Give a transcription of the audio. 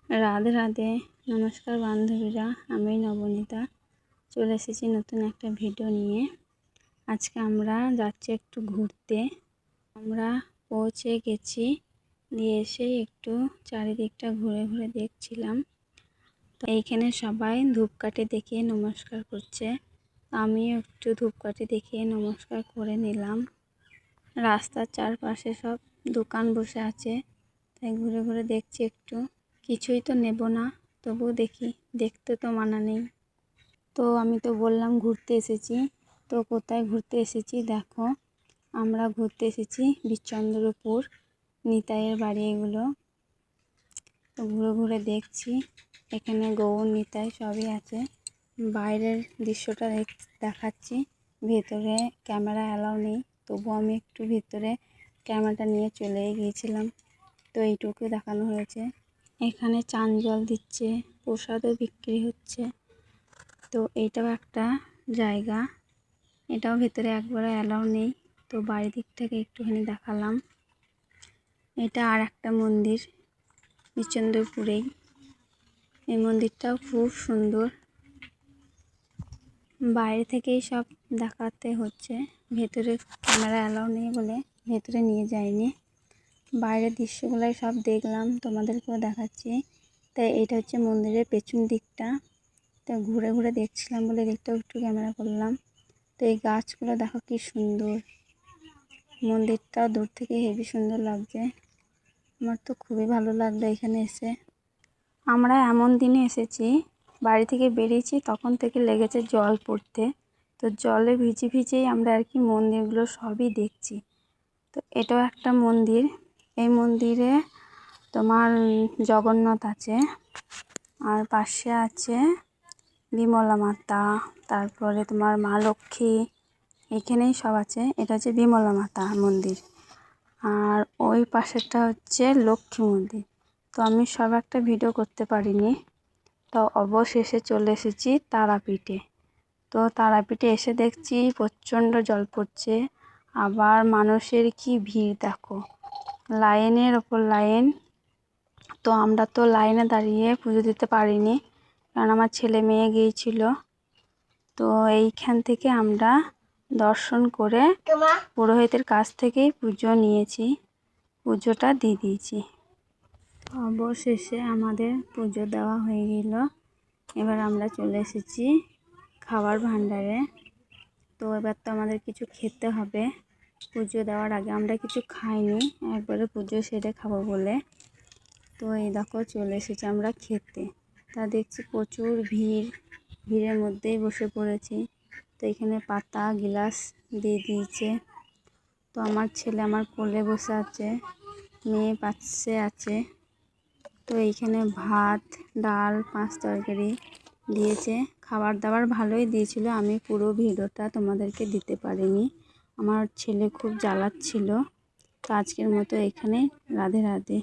রাধে রাধে। নমস্কার বান্ধবীরা, আমি নবনীতা চলে এসেছি নতুন একটা ভিডিও নিয়ে। আজকে আমরা যাচ্ছি একটু ঘুরতে। আমরা পৌঁছে গেছি, দিয়ে এসে একটু চারিদিকটা ঘুরে ঘুরে দেখছিলাম। তো এইখানে সবাই ধূপকাঠি দেখিয়ে নমস্কার করছে, আমিও একটু ধূপকাঠি দেখিয়ে নমস্কার করে নিলাম। রাস্তার চারপাশে সব দোকান বসে আছে, তাই ঘুরে ঘুরে দেখছি একটু। কিছুই তো নেব না, তবুও দেখি, দেখতে তো মানা নেই। তো আমি তো বললাম ঘুরতে এসেছি, তো কোথায় ঘুরতে এসেছি দেখো। আমরা ঘুরতে এসেছি বিচন্দ্রপুর, নিতাইয়ের বাড়ি এগুলো। তো ঘুরে ঘুরে দেখছি, এখানে গৌর নিতাই সবই আছে। বাইরের দৃশ্যটা দেখাচ্ছি, ভেতরে ক্যামেরা অ্যালাউ নেই, তবু আমি একটু ভিতরে ক্যামেরাটা নিয়ে চলে গিয়েছিলাম। তো এইটুকু দেখানো হয়েছে। এখানে চান জল দিচ্ছে, প্রসাদও বিক্রি হচ্ছে। তো এইটাও একটা জায়গা, এটাও ভেতরে একবারে অ্যালাউ নেই, তো বাইরের দিক থেকে একটুখানি দেখালাম। এটা আর একটা মন্দির বিচন্দ্রপুরেই, এই মন্দিরটাও খুব সুন্দর। বাইরে থেকেই সব দেখাতে হচ্ছে, ভেতরে ক্যামেরা অ্যালাউ নেই বলে ভেতরে নিয়ে যায়নি। বাইরের দৃশ্যগুলোই সব দেখলাম, তোমাদেরকেও দেখাচ্ছি। তাই এটা হচ্ছে মন্দিরের পেছন দিকটা, তো ঘুরে ঘুরে দেখছিলাম বলে দিকটাও একটু ক্যামেরা করলাম। তো এই গাছগুলো দেখো কি সুন্দর, মন্দিরটাও দূর থেকে হেবি সুন্দর লাগছে। আমার তো খুবই ভালো লাগলো এখানে এসে। আমরা এমন দিনে এসেছি, বাড়ি থেকে বেরিয়েছি তখন থেকে লেগেছে জল পড়তে। তো জলে ভিজে ভিজেই আমরা আর কি মন্দিরগুলো সবই দেখছি। তো এটাও একটা মন্দির, এই মন্দিরে তোমার জগন্নাথ আছে, আর পাশে আছে বিমলা মাতা, তারপরে তোমার মা লক্ষ্মী, এখানেই সব আছে। এটা হচ্ছে বিমলা মাতা মন্দির, আর ওই পাশেরটা হচ্ছে লক্ষ্মী মন্দির। তো আমি সব একটা ভিডিও করতে পারিনি, তো অবশেষে চলে এসেছি তারাপীঠে। তো তারাপীঠে এসে দেখছি প্রচণ্ড জল পড়ছে, আবার মানুষের কি ভিড় দেখো, লাইনের ওপর লাইন। তো আমরা তো লাইনে দাঁড়িয়ে পুজো দিতে পারিনি, কারণ আমার ছেলে মেয়ে গিয়েছিল। তো এইখান থেকে আমরা দর্শন করে পুরোহিতের কাছ থেকেই পুজো নিয়েছি, পুজোটা দিয়ে দিয়েছি। অবশেষে আমাদের পুজো দেওয়া হয়ে গেল। এবার আমরা চলে এসেছি খাবার ভাণ্ডারে। তো এবার তো আমাদের কিছু খেতে হবে, পুজো দেওয়ার আগে আমরা কিছু খাইনি, একবারে পুজো সেরে খাবো বলে। তো এই দেখো চলে এসেছি আমরা খেতে। তা দেখছি প্রচুর ভিড়, ভিড়ের মধ্যেই বসে পড়েছি। তো এখানে পাতা গিলাস দিয়ে দিয়েছে। তো আমার ছেলে আমার কোলে বসে আছে, মেয়ে পাশে আছে। তো এইখানে ভাত, ডাল, 5 তরকারি দিয়েছে, খাবার দাবার ভালোই দিয়েছিল। আমি পুরো ভিডিওটা তোমাদেরকে দিতে পারিনি, আমার ছেলে খুব জ্বালাচ্ছিল। তো আজকের মতো এখানে, রাধে রাধে।